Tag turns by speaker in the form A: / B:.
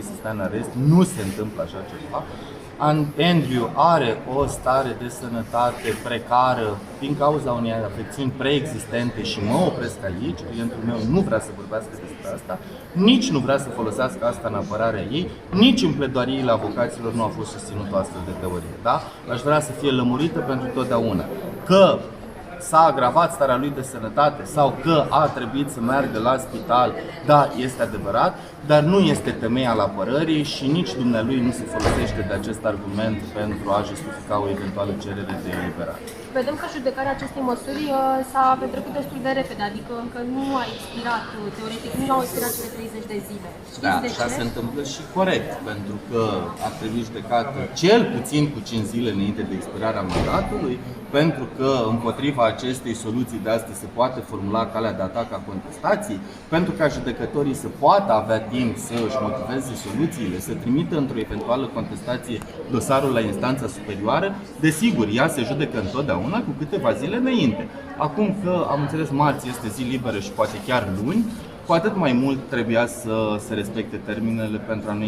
A: să stea în arest, nu se întâmplă așa ceva. Andrew are o stare de sănătate precară din cauza unei afecțiuni preexistente și mă opresc aici. Clientul meu nu vrea să vorbească despre asta, nici nu vrea să folosească asta în apărarea ei, nici în pledoariile avocaților nu a fost susținut o astfel de teorie. Da? Aș vrea să fie lămurită pentru totdeauna că s-a agravat starea lui de sănătate sau că a trebuit să meargă la spital, da, este adevărat, dar nu este temei al apărării și nici dumnealui nu se folosește de acest argument pentru a justifica o eventuală cerere de eliberare.
B: Vedem că judecarea acestei măsuri s-a petrecut destul de repede, adică încă nu a expirat, teoretic, nu au expirat cele 30 de zile. Știți
A: da,
B: de
A: așa
B: ce?
A: se întâmplă și corect, pentru că ar trebui judecată cel puțin cu 5 zile înainte de expirarea mandatului, pentru că împotriva acestei soluții de astăzi se poate formula calea de atac a contestației, pentru ca judecătorii să poată avea timp să își motiveze soluțiile, să trimită într-o eventuală contestație dosarul la instanța superioară, desigur, ea se judecă întotdeauna cu câteva zile înainte. Acum că am înțeles marți este zi liberă și poate chiar luni, cu atât mai mult trebuia să se respecte termenele pentru a nu